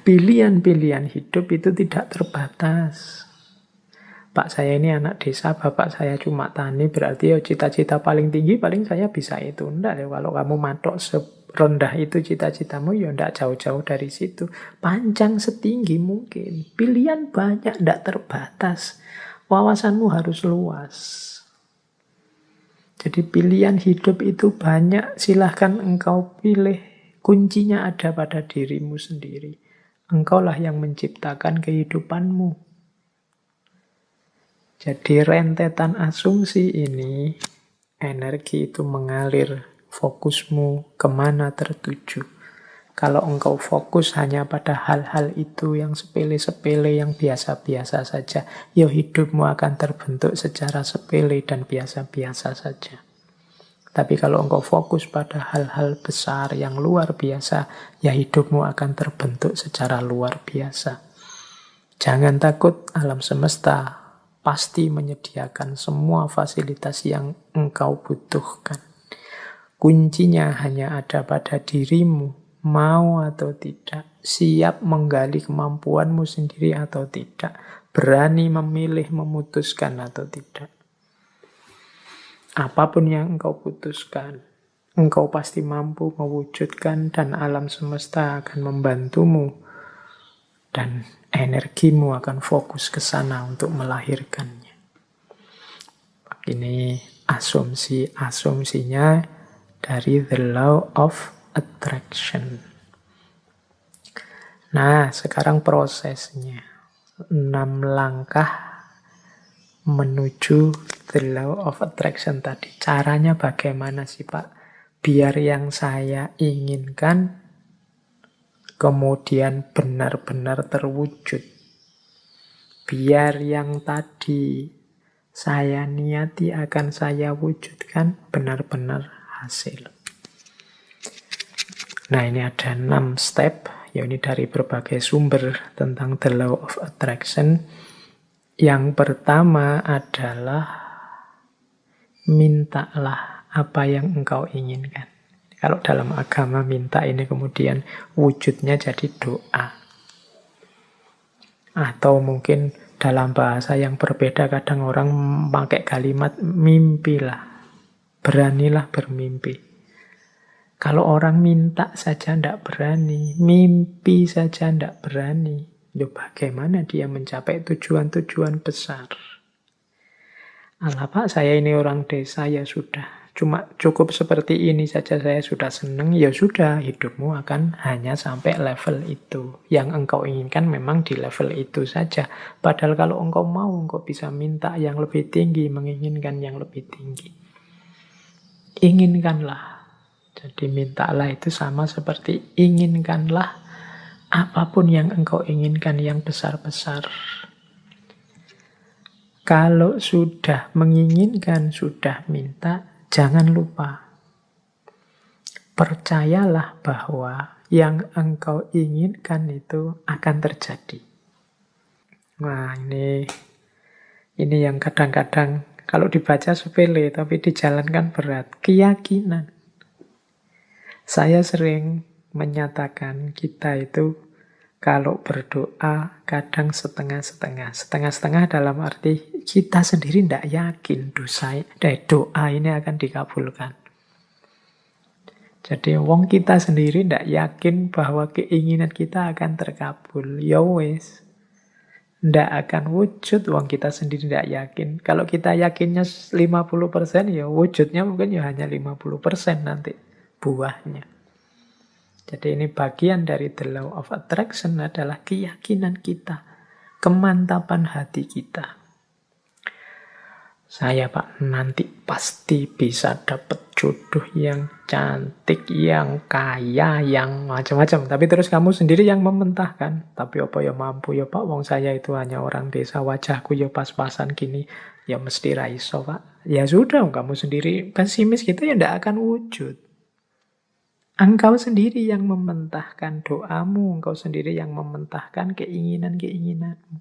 Pilihan-pilihan hidup itu tidak terbatas. Pak saya ini anak desa, bapak saya cuma tani, berarti ya cita-cita paling tinggi paling saya bisa itu. Enggak ya, kalau kamu matok serendah itu cita-citamu, ya enggak jauh-jauh dari situ. Panjang setinggi mungkin. Pilihan banyak, enggak terbatas. Wawasanmu harus luas. Jadi pilihan hidup itu banyak, silahkan engkau pilih. Kuncinya ada pada dirimu sendiri. Engkaulah yang menciptakan kehidupanmu. Jadi rentetan asumsi ini, energi itu mengalir, fokusmu kemana tertuju. Kalau engkau fokus hanya pada hal-hal itu yang sepele-sepele, yang biasa-biasa saja, ya hidupmu akan terbentuk secara sepele dan biasa-biasa saja. Tapi kalau engkau fokus pada hal-hal besar yang luar biasa, ya hidupmu akan terbentuk secara luar biasa. Jangan takut, alam semesta pasti menyediakan semua fasilitas yang engkau butuhkan. Kuncinya hanya ada pada dirimu, mau atau tidak, siap menggali kemampuanmu sendiri atau tidak, berani memilih, memutuskan atau tidak. Apapun yang engkau putuskan, engkau pasti mampu mewujudkan dan alam semesta akan membantumu dan energimu akan fokus ke sana untuk melahirkannya. Ini asumsinya dari the law of attraction. Nah, sekarang prosesnya. 6 langkah menuju the law of attraction tadi. Caranya bagaimana sih Pak? Biar yang saya inginkan kemudian benar-benar terwujud. Biar yang tadi saya niati akan saya wujudkan benar-benar hasil. Nah, ini ada 6 step, ya ini dari berbagai sumber tentang the law of attraction. Yang pertama adalah mintalah apa yang engkau inginkan. Kalau dalam agama minta ini kemudian wujudnya jadi doa. Atau mungkin dalam bahasa yang berbeda kadang orang pakai kalimat mimpilah. Beranilah bermimpi. Kalau orang minta saja tidak berani, mimpi saja tidak berani, ya bagaimana dia mencapai tujuan-tujuan besar? Alah Pak, saya ini orang desa, ya sudah. Cuma cukup seperti ini saja saya sudah senang, ya sudah. Hidupmu akan hanya sampai level itu. Yang engkau inginkan memang di level itu saja. Padahal kalau engkau mau, engkau bisa minta yang lebih tinggi, menginginkan yang lebih tinggi. Inginkanlah. Jadi mintalah itu sama seperti inginkanlah apapun yang engkau inginkan yang besar-besar. Kalau sudah menginginkan, sudah minta, jangan lupa. Percayalah bahwa yang engkau inginkan itu akan terjadi. Nah, ini yang kadang-kadang kalau dibaca sepele, tapi dijalankan berat. Keyakinan. Saya sering menyatakan kita itu kalau berdoa kadang setengah-setengah. Setengah-setengah dalam arti kita sendiri tidak yakin doa ini akan dikabulkan. Jadi wong kita sendiri tidak yakin bahwa keinginan kita akan terkabul. Ya wes, tidak akan wujud wong kita sendiri tidak yakin. Kalau kita yakinnya 50%, ya wujudnya mungkin ya hanya 50% nanti buahnya. Jadi ini bagian dari the law of attraction adalah keyakinan kita, kemantapan hati kita. Saya Pak nanti pasti bisa dapat jodoh yang cantik, yang kaya, yang macam-macam. Tapi terus kamu sendiri yang mementahkan. Tapi apa ya mampu ya Pak, wong saya itu hanya orang desa, wajahku ya pas-pasan gini. Ya mesti raiso Pak. Ya sudah, kamu sendiri pesimis gitu ya tidak akan wujud. Engkau sendiri yang mementahkan doamu, engkau sendiri yang mementahkan keinginan-keinginanmu.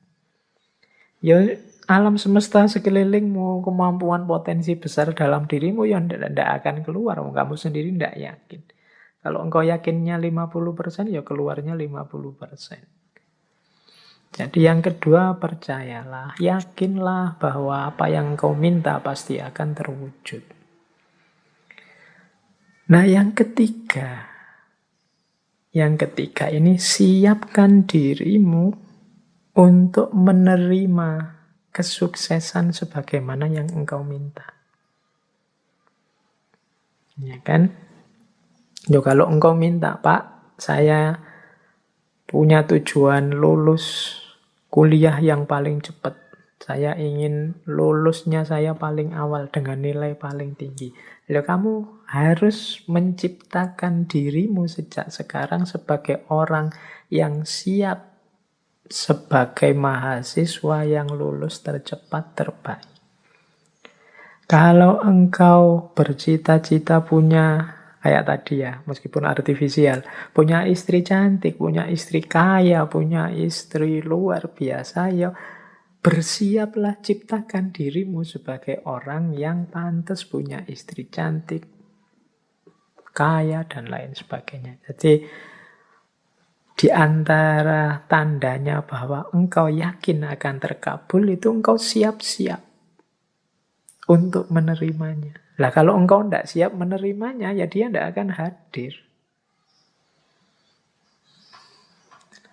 Ya alam semesta sekelilingmu, kemampuan potensi besar dalam dirimu yang tidak akan keluar, kamu sendiri tidak yakin. Kalau engkau yakinnya 50%, ya keluarnya 50%. Jadi yang kedua, percayalah, yakinlah bahwa apa yang engkau minta pasti akan terwujud. Nah, yang ketiga ini, siapkan dirimu untuk menerima kesuksesan sebagaimana yang engkau minta. Ya kan? Yo, kalau engkau minta, Pak, saya punya tujuan lulus kuliah yang paling cepat. Saya ingin lulusnya saya paling awal dengan nilai paling tinggi. Loh, kamu harus menciptakan dirimu sejak sekarang sebagai orang yang siap sebagai mahasiswa yang lulus tercepat terbaik. Kalau engkau bercita-cita punya, kayak tadi ya, meskipun artifisial, punya istri cantik, punya istri kaya, punya istri luar biasa, ya bersiaplah, ciptakan dirimu sebagai orang yang pantas punya istri cantik, kaya, dan lain sebagainya. Jadi, di antara tandanya bahwa engkau yakin akan terkabul, itu engkau siap-siap untuk menerimanya. Lah kalau engkau tidak siap menerimanya, ya dia tidak akan hadir.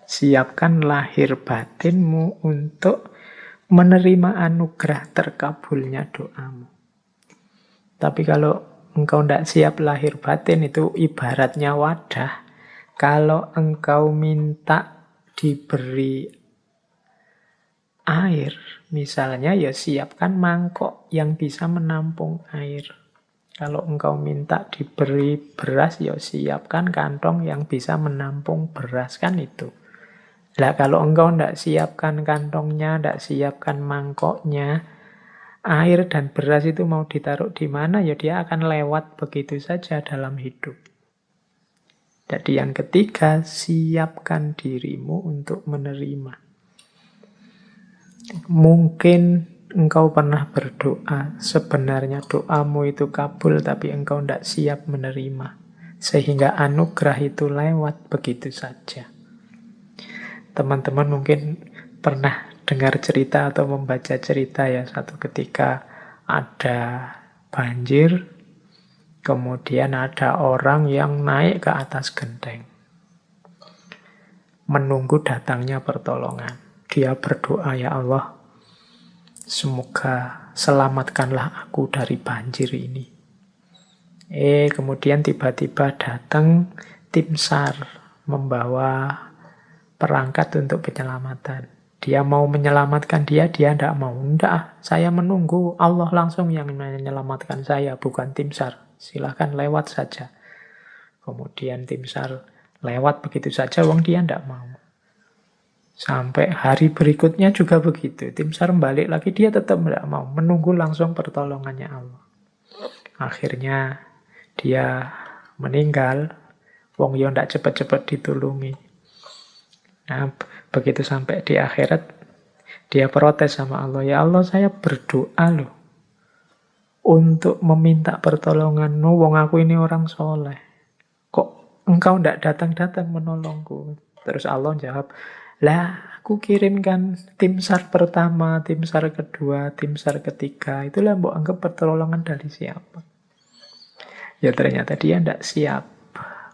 Siapkan lahir batinmu untuk menerima anugerah terkabulnya doamu. Tapi kalau engkau tidak siap lahir batin, itu ibaratnya wadah. Kalau engkau minta diberi air, misalnya, ya siapkan mangkok yang bisa menampung air. Kalau engkau minta diberi beras, ya siapkan kantong yang bisa menampung beras, kan itu. Lah kalau engkau tidak siapkan kantongnya, tidak siapkan mangkoknya, air dan beras itu mau ditaruh di mana, ya dia akan lewat begitu saja dalam hidup. Jadi yang ketiga, siapkan dirimu untuk menerima. Mungkin engkau pernah berdoa, sebenarnya doamu itu kabul, tapi engkau tidak siap menerima. Sehingga anugerah itu lewat begitu saja. Teman-teman mungkin pernah dengar cerita atau membaca cerita ya, satu ketika ada banjir, kemudian ada orang yang naik ke atas genteng, menunggu datangnya pertolongan. Dia berdoa, ya Allah, semoga selamatkanlah aku dari banjir ini. Kemudian tiba-tiba datang tim SAR membawa perangkat untuk penyelamatan. Dia mau menyelamatkan dia tidak mau. Tidak, saya menunggu Allah langsung yang menyelamatkan saya, bukan tim SAR. Silahkan lewat saja. Kemudian tim SAR lewat begitu saja, wong dia tidak mau. Sampai hari berikutnya juga begitu. Tim SAR balik lagi, dia tetap tidak mau. Menunggu langsung pertolongannya Allah. Akhirnya dia meninggal. Wong yo tidak cepat-cepat ditulungi. Nah, begitu sampai di akhirat, dia protes sama Allah. Ya Allah, saya berdoa loh untuk meminta pertolongan. Wong aku ini orang soleh. Kok engkau tidak datang-datang menolongku? Terus Allah jawab, lah aku kirimkan tim SAR pertama, tim SAR kedua, tim SAR ketiga. Itulah mbok anggap pertolongan dari siapa? Ya ternyata dia tidak siap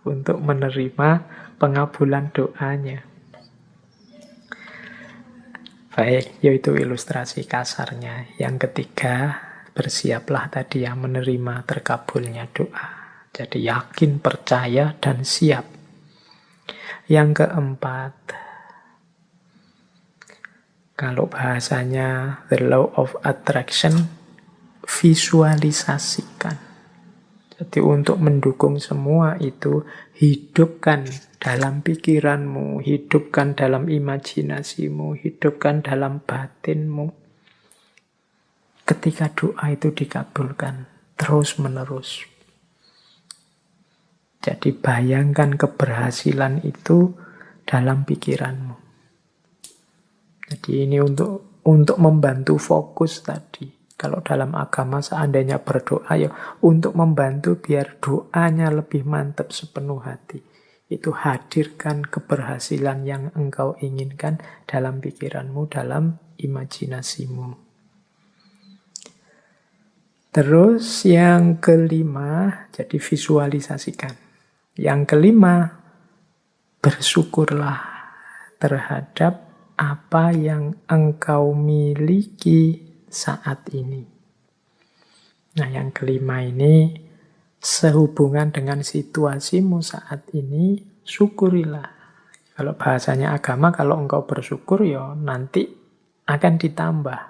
untuk menerima pengabulan doanya. Baik, yaitu ilustrasi kasarnya. Yang ketiga, bersiaplah tadi ya menerima terkabulnya doa. Jadi yakin, percaya, dan siap. Yang keempat, kalau bahasanya the law of attraction, visualisasikan. Jadi untuk mendukung semua itu, hidupkan dalam pikiranmu, hidupkan dalam imajinasimu, hidupkan dalam batinmu. Ketika doa itu dikabulkan, terus-menerus. Jadi bayangkan keberhasilan itu dalam pikiranmu. Jadi ini untuk membantu fokus tadi. Kalau dalam agama seandainya berdoa ya untuk membantu biar doanya lebih mantap sepenuh hati. Itu hadirkan keberhasilan yang engkau inginkan dalam pikiranmu, dalam imajinasimu. Terus yang kelima, jadi visualisasikan. Yang kelima, bersyukurlah terhadap apa yang engkau miliki saat ini. Nah, yang kelima ini sehubungan dengan situasimu saat ini, syukurilah. Kalau bahasanya agama, kalau engkau bersyukur, ya nanti akan ditambah.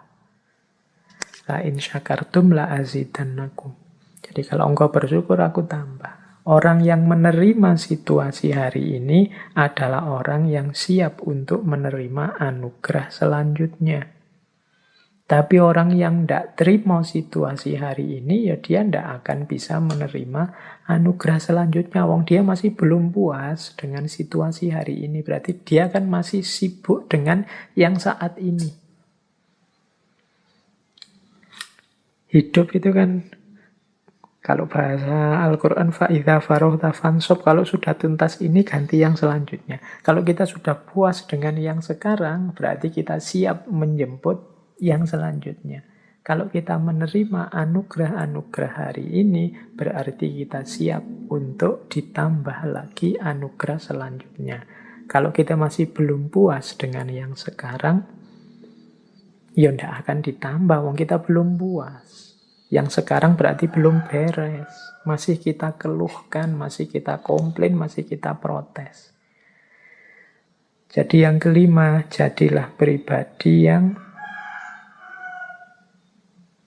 La in syakartum la azidannakum. Jadi kalau engkau bersyukur, aku tambah. Orang yang menerima situasi hari ini adalah orang yang siap untuk menerima anugerah selanjutnya. Tapi orang yang tidak terima situasi hari ini, ya dia tidak akan bisa menerima anugerah selanjutnya. Wong dia masih belum puas dengan situasi hari ini. Berarti dia kan masih sibuk dengan yang saat ini. Hidup itu kan, kalau bahasa Al-Quran, fa'idha farohta fansop, kalau sudah tuntas ini ganti yang selanjutnya. Kalau kita sudah puas dengan yang sekarang, berarti kita siap menjemput yang selanjutnya. Kalau kita menerima anugerah-anugerah hari ini, berarti kita siap untuk ditambah lagi anugerah selanjutnya. Kalau kita masih belum puas dengan yang sekarang, ya tidak akan ditambah, wong kita belum puas. Yang sekarang berarti belum beres. Masih kita keluhkan, masih kita komplain, masih kita protes. Jadi yang kelima, jadilah pribadi yang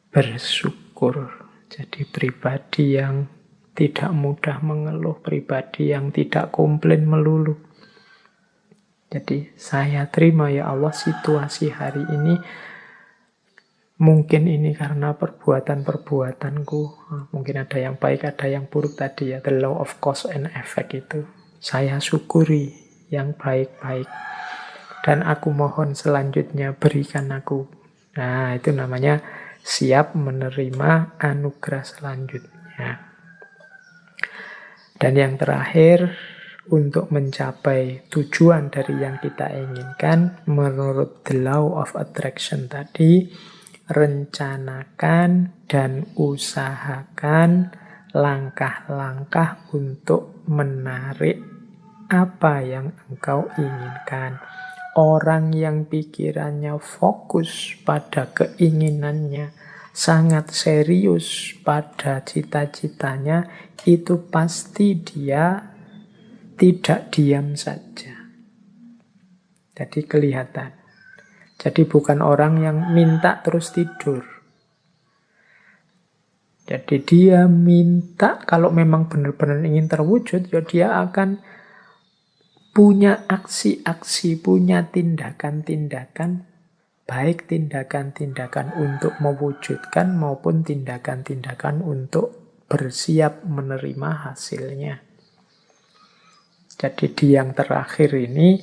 bersyukur. Jadi pribadi yang tidak mudah mengeluh, pribadi yang tidak komplain melulu. Jadi saya terima ya Allah situasi hari ini. Mungkin ini karena perbuatan-perbuatanku. Mungkin ada yang baik, ada yang buruk tadi ya. The law of cause and effect itu. Saya syukuri yang baik-baik. Dan aku mohon selanjutnya berikan aku. Nah, itu namanya siap menerima anugerah selanjutnya. Dan yang terakhir, untuk mencapai tujuan dari yang kita inginkan, menurut the law of attraction tadi, rencanakan dan usahakan langkah-langkah untuk menarik apa yang engkau inginkan. Orang yang pikirannya fokus pada keinginannya, sangat serius pada cita-citanya, itu pasti dia tidak diam saja. Jadi kelihatan. Jadi bukan orang yang minta terus tidur. Jadi dia minta, kalau memang benar-benar ingin terwujud, ya dia akan punya aksi-aksi, punya tindakan-tindakan, baik tindakan-tindakan untuk mewujudkan maupun tindakan-tindakan untuk bersiap menerima hasilnya. Jadi di yang terakhir ini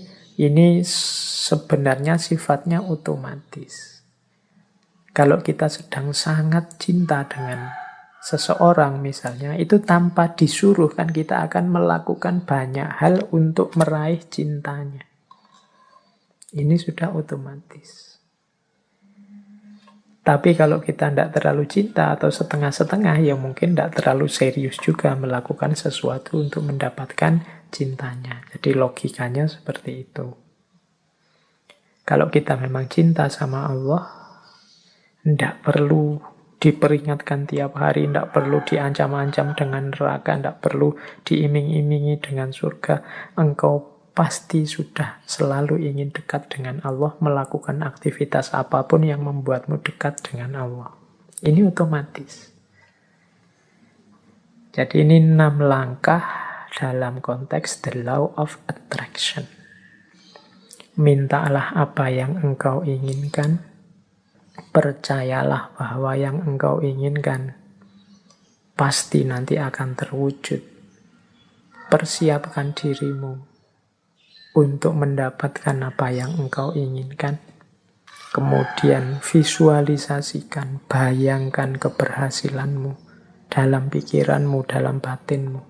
sebenarnya sifatnya otomatis. Kalau kita sedang sangat cinta dengan seseorang misalnya, itu tanpa disuruh kan kita akan melakukan banyak hal untuk meraih cintanya. Ini sudah otomatis. Tapi kalau kita tidak terlalu cinta atau setengah-setengah, ya mungkin tidak terlalu serius juga melakukan sesuatu untuk mendapatkan cintanya. Jadi logikanya seperti itu. Kalau kita memang cinta sama Allah, tidak perlu diperingatkan tiap hari, tidak perlu diancam-ancam dengan neraka, tidak perlu diiming-imingi dengan surga. Engkau pasti sudah selalu ingin dekat dengan Allah, melakukan aktivitas apapun yang membuatmu dekat dengan Allah. Ini otomatis. Jadi ini 6 langkah dalam konteks the law of attraction. Mintalah apa yang engkau inginkan. Percayalah bahwa yang engkau inginkan pasti nanti akan terwujud. Persiapkan dirimu untuk mendapatkan apa yang engkau inginkan. Kemudian visualisasikan, bayangkan keberhasilanmu dalam pikiranmu, dalam batinmu.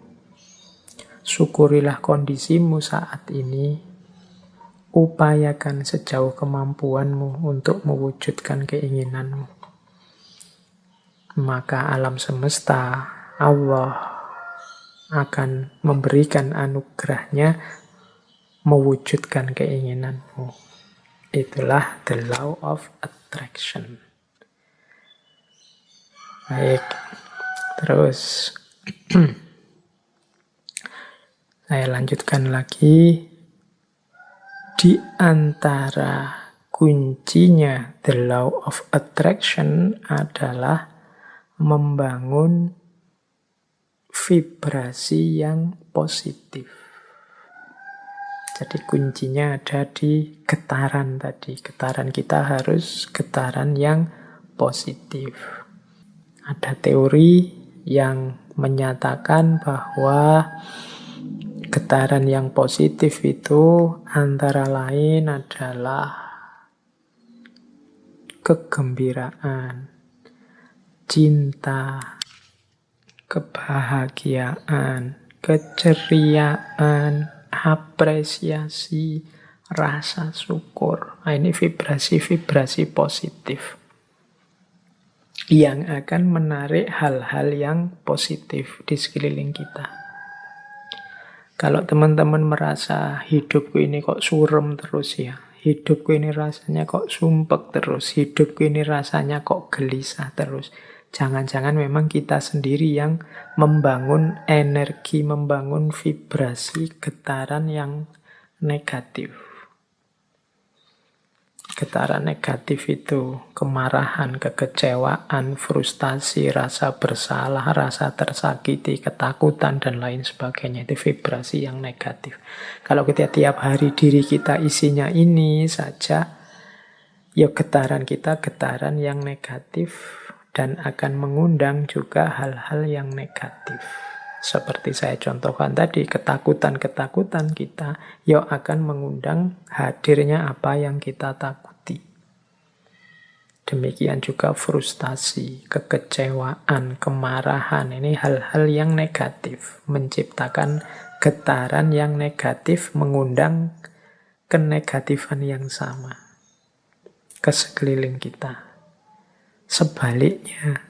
Syukurilah kondisimu saat ini. Upayakan sejauh kemampuanmu untuk mewujudkan keinginanmu. Maka alam semesta, Allah akan memberikan anugerahnya mewujudkan keinginanmu. Itulah the law of attraction. Baik, terus saya lanjutkan lagi. Di antara kuncinya the law of attraction adalah membangun vibrasi yang positif. Jadi kuncinya ada di getaran tadi. Getaran kita harus getaran yang positif. Ada teori yang menyatakan bahwa getaran yang positif itu antara lain adalah kegembiraan, cinta, kebahagiaan, keceriaan, apresiasi, rasa syukur. Nah, ini vibrasi-vibrasi positif yang akan menarik hal-hal yang positif di sekeliling kita. Kalau teman-teman merasa hidupku ini kok surem terus ya, hidupku ini rasanya kok sumpek terus, hidupku ini rasanya kok gelisah terus, jangan-jangan memang kita sendiri yang membangun energi, membangun vibrasi getaran yang negatif. Getaran negatif itu kemarahan, kekecewaan, frustasi, rasa bersalah, rasa tersakiti, ketakutan, dan lain sebagainya. Itu vibrasi yang negatif. Kalau kita tiap hari diri kita isinya ini saja, ya getaran kita getaran yang negatif dan akan mengundang juga hal-hal yang negatif. Seperti saya contohkan tadi, ketakutan-ketakutan kita ya akan mengundang hadirnya apa yang kita takuti. Demikian juga frustasi, kekecewaan, kemarahan, ini hal-hal yang negatif. Menciptakan getaran yang negatif, mengundang kenegatifan yang sama ke sekeliling kita. Sebaliknya,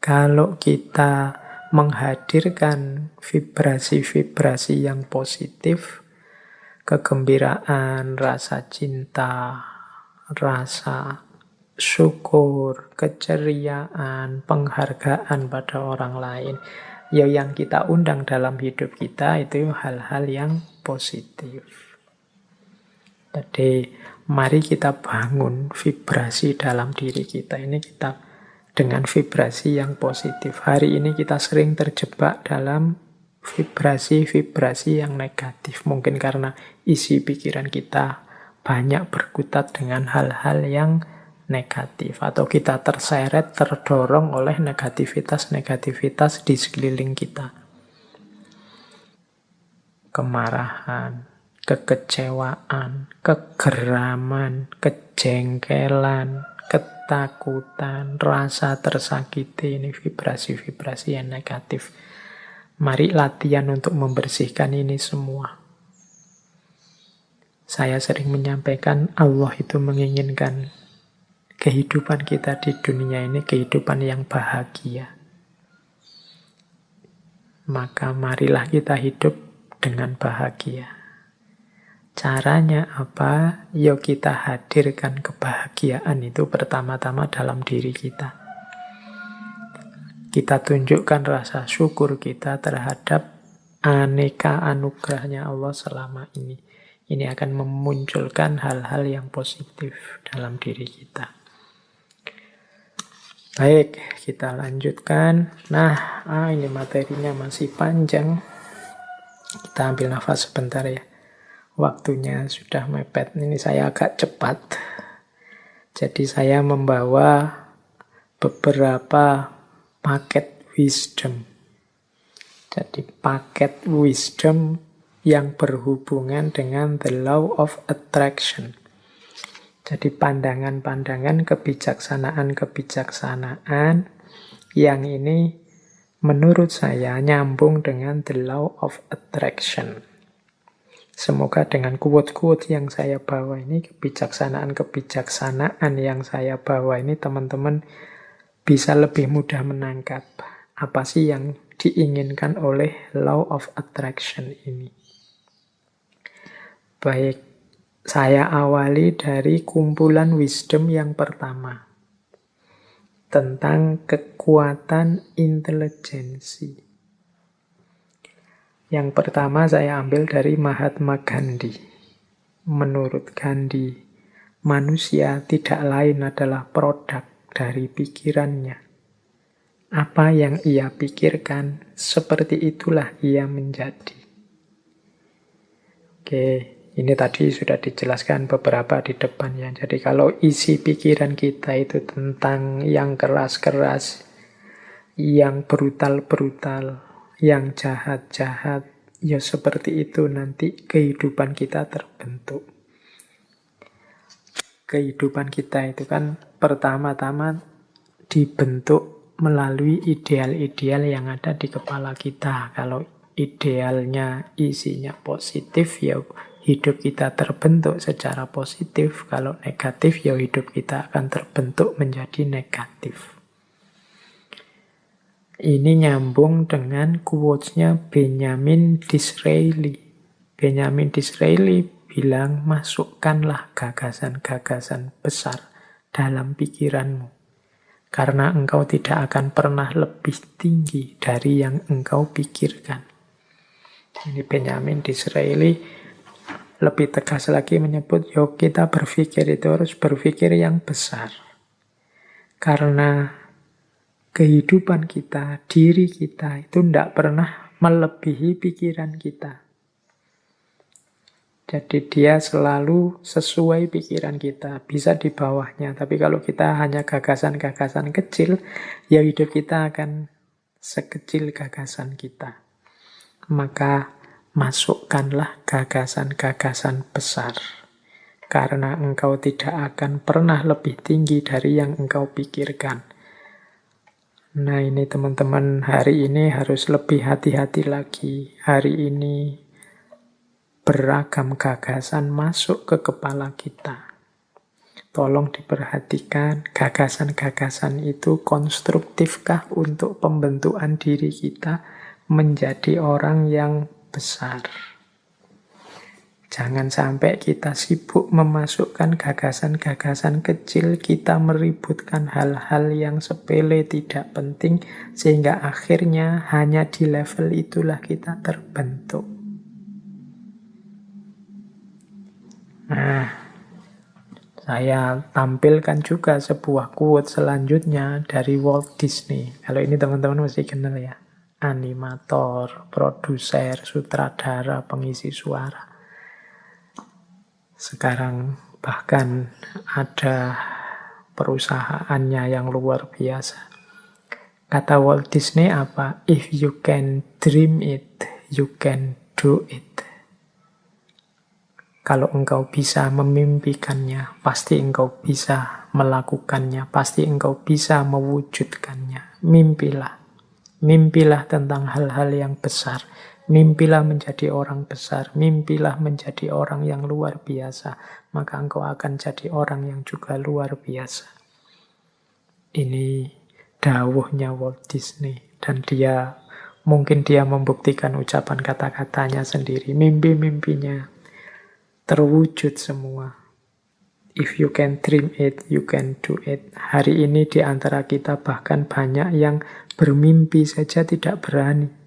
kalau kita menghadirkan vibrasi-vibrasi yang positif, kegembiraan, rasa cinta, rasa syukur, keceriaan, penghargaan pada orang lain, ya yang kita undang dalam hidup kita itu hal-hal yang positif. Jadi mari kita bangun vibrasi dalam diri kita ini, kita dengan vibrasi yang positif. Hari ini kita sering terjebak dalam vibrasi-vibrasi yang negatif. Mungkin karena isi pikiran kita banyak berkutat dengan hal-hal yang negatif. Atau kita terseret, terdorong oleh negativitas-negativitas di sekeliling kita. Kemarahan, kekecewaan, kegeraman, kejengkelan, ketakutan, rasa tersakiti, ini vibrasi-vibrasi yang negatif. Mari latihan untuk membersihkan ini semua. Saya sering menyampaikan Allah itu menginginkan kehidupan kita di dunia ini kehidupan yang bahagia. Maka marilah kita hidup dengan bahagia. Caranya apa? Yuk kita hadirkan kebahagiaan itu pertama-tama dalam diri kita. Kita tunjukkan rasa syukur kita terhadap aneka anugerahnya Allah selama ini. Ini akan memunculkan hal-hal yang positif dalam diri kita. Baik, kita lanjutkan. Nah, ini materinya masih panjang. Kita ambil nafas sebentar ya. Waktunya sudah mepet. Ini saya agak cepat. Jadi saya membawa beberapa paket wisdom. Jadi paket wisdom yang berhubungan dengan the law of attraction. Jadi pandangan-pandangan, kebijaksanaan-kebijaksanaan yang ini menurut saya nyambung dengan the law of attraction. Semoga dengan quote-quote yang saya bawa ini, kebijaksanaan-kebijaksanaan yang saya bawa ini, teman-teman bisa lebih mudah menangkap apa sih yang diinginkan oleh law of attraction ini. Baik, saya awali dari kumpulan wisdom yang pertama, tentang kekuatan intelijensi. Yang pertama saya ambil dari Mahatma Gandhi. Menurut Gandhi, manusia tidak lain adalah produk dari pikirannya. Apa yang ia pikirkan, seperti itulah ia menjadi. Oke, ini tadi sudah dijelaskan beberapa di depannya. Jadi kalau isi pikiran kita itu tentang yang keras-keras, yang brutal-brutal, yang jahat-jahat, ya seperti itu nanti kehidupan kita terbentuk. Kehidupan kita itu kan pertama-tama dibentuk melalui ideal-ideal yang ada di kepala kita. Kalau idealnya isinya positif, ya hidup kita terbentuk secara positif. Kalau negatif, ya hidup kita akan terbentuk menjadi negatif. Ini nyambung dengan quotes-nya Benjamin Disraeli. Benjamin Disraeli bilang, masukkanlah gagasan-gagasan besar dalam pikiranmu. Karena engkau tidak akan pernah lebih tinggi dari yang engkau pikirkan. Ini Benjamin Disraeli lebih tegas lagi menyebut, yuk kita berpikir itu harus berpikir yang besar. Karena kehidupan kita, diri kita itu tidak pernah melebihi pikiran kita. Jadi dia selalu sesuai pikiran kita, bisa di bawahnya. Tapi kalau kita hanya gagasan-gagasan kecil, ya hidup kita akan sekecil gagasan kita. Maka masukkanlah gagasan-gagasan besar. Karena engkau tidak akan pernah lebih tinggi dari yang engkau pikirkan. Nah ini teman-teman, hari ini harus lebih hati-hati lagi. Hari ini beragam gagasan masuk ke kepala kita. Tolong diperhatikan, gagasan-gagasan itu konstruktifkah untuk pembentukan diri kita menjadi orang yang besar. Jangan sampai kita sibuk memasukkan gagasan-gagasan kecil, kita meributkan hal-hal yang sepele tidak penting, sehingga akhirnya hanya di level itulah kita terbentuk. Nah, saya tampilkan juga sebuah quote selanjutnya dari Walt Disney. Kalau ini teman-teman mesti kenal ya. Animator, produser, sutradara, pengisi suara. Sekarang bahkan ada perusahaannya yang luar biasa. Kata Walt Disney apa? If you can dream it, you can do it. Kalau engkau bisa memimpikannya, pasti engkau bisa melakukannya, pasti engkau bisa mewujudkannya. Mimpilah. Mimpilah tentang hal-hal yang besar. Mimpilah menjadi orang besar, mimpilah menjadi orang yang luar biasa, maka engkau akan jadi orang yang juga luar biasa. Ini dawuhnya Walt Disney, dan mungkin dia membuktikan ucapan kata-katanya sendiri. Mimpi-mimpinya terwujud semua. If you can dream it, you can do it. Hari ini di antara kita bahkan banyak yang bermimpi saja tidak berani.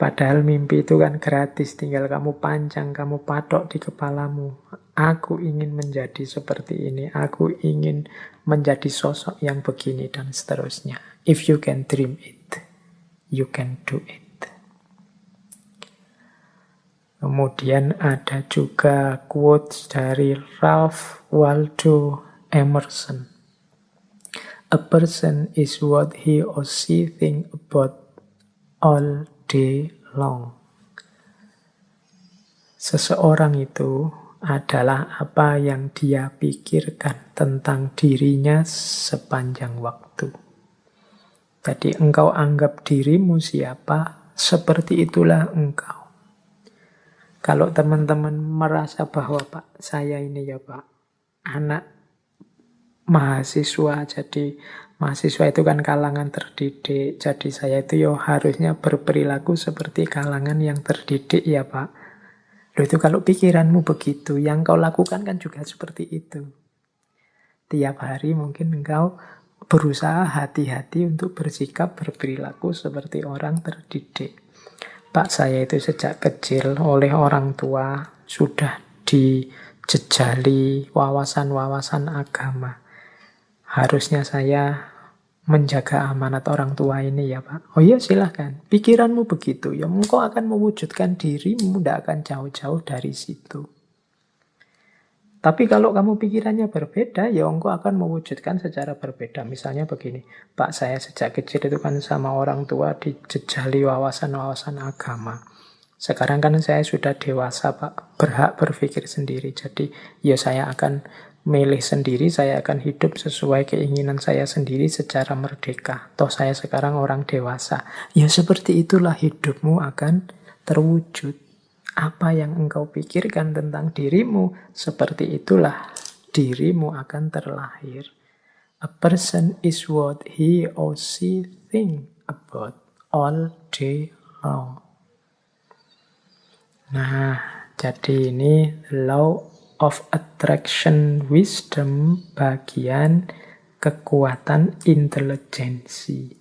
Padahal mimpi itu kan gratis, tinggal kamu pancang, kamu patok di kepalamu. Aku ingin menjadi seperti ini, aku ingin menjadi sosok yang begini, dan seterusnya. If you can dream it, you can do it. Kemudian ada juga quotes dari Ralph Waldo Emerson. A person is what he or she think about all day long. Seseorang itu adalah apa yang dia pikirkan tentang dirinya sepanjang waktu. Jadi engkau anggap dirimu siapa, seperti itulah engkau. Kalau teman-teman merasa bahwa Pak, saya ini ya Pak, anak mahasiswa, jadi mahasiswa itu kan kalangan terdidik, jadi saya itu ya harusnya berperilaku seperti kalangan yang terdidik ya Pak. Loh itu kalau pikiranmu begitu, yang kau lakukan kan juga seperti itu. Tiap hari mungkin engkau berusaha hati-hati untuk bersikap, berperilaku seperti orang terdidik. Pak, saya itu sejak kecil oleh orang tua sudah dijejali wawasan-wawasan agama. Harusnya saya menjaga amanat orang tua ini ya Pak. Oh iya silahkan, pikiranmu begitu, ya engkau akan mewujudkan dirimu, tidak akan jauh-jauh dari situ. Tapi kalau kamu pikirannya berbeda, ya engkau akan mewujudkan secara berbeda. Misalnya begini, Pak, saya sejak kecil itu kan sama orang tua dijejali wawasan-wawasan agama. Sekarang kan saya sudah dewasa, Pak, berhak berpikir sendiri. Jadi ya saya akan milih sendiri, saya akan hidup sesuai keinginan saya sendiri secara merdeka. Toh saya sekarang orang dewasa. Ya seperti itulah hidupmu akan terwujud. Apa yang engkau pikirkan tentang dirimu, seperti itulah dirimu akan terlahir. A person is what he or she think about all day long. Nah, jadi ini law of attraction wisdom bagian kekuatan intelijensi.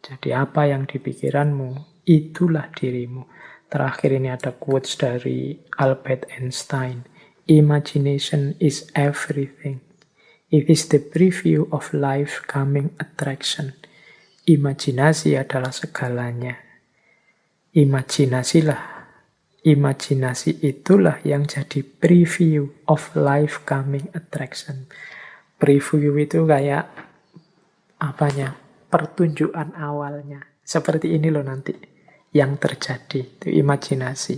Jadi apa yang dipikiranmu, itulah dirimu. Terakhir ini ada quotes dari Albert Einstein. Imagination is everything. It is the preview of life coming attraction. Imajinasi adalah segalanya. Imajinasi itulah yang jadi preview of life coming attraction. Preview itu kayak pertunjukan awalnya. Seperti ini loh nanti yang terjadi, itu imajinasi.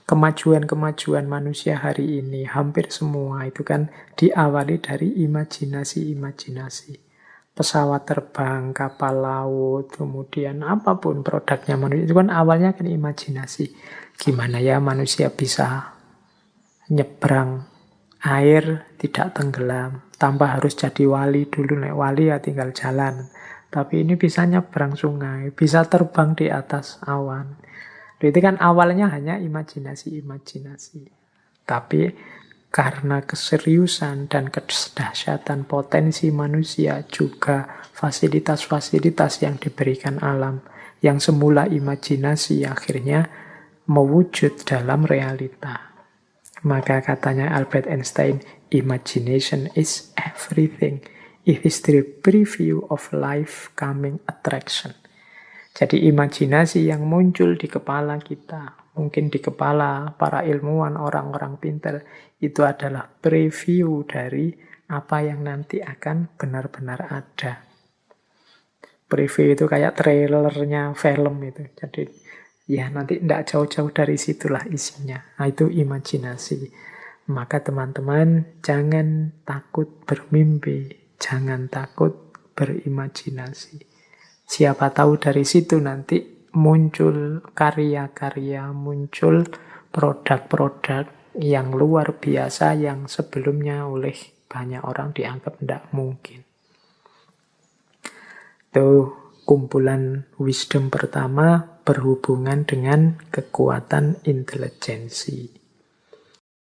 Kemajuan-kemajuan manusia hari ini, hampir semua itu kan diawali dari imajinasi-imajinasi. Pesawat terbang, kapal laut, kemudian apapun produknya manusia, itu kan awalnya kan imajinasi. Gimana ya manusia bisa nyebrang air tidak tenggelam, tanpa harus jadi wali dulu, naik wali ya tinggal jalan. Tapi ini bisa nyebrang sungai, bisa terbang di atas awan. Itu kan awalnya hanya imajinasi-imajinasi. Tapi karena keseriusan dan kedahsyatan potensi manusia, juga fasilitas-fasilitas yang diberikan alam, yang semula imajinasi akhirnya mewujud dalam realita. Maka katanya Albert Einstein, imagination is everything. It is the preview of life coming attraction. Jadi imajinasi yang muncul di kepala kita, mungkin di kepala para ilmuwan, orang-orang pintar, itu adalah preview dari apa yang nanti akan benar-benar ada. Preview itu kayak trailernya film itu. Jadi ya nanti tidak jauh-jauh dari situlah isinya. Nah itu imajinasi. Maka teman-teman jangan takut bermimpi. Jangan takut berimajinasi. Siapa tahu dari situ nanti muncul karya-karya, muncul produk-produk yang luar biasa yang sebelumnya oleh banyak orang dianggap tidak mungkin. Itu kumpulan wisdom pertama berhubungan dengan kekuatan intelijensi.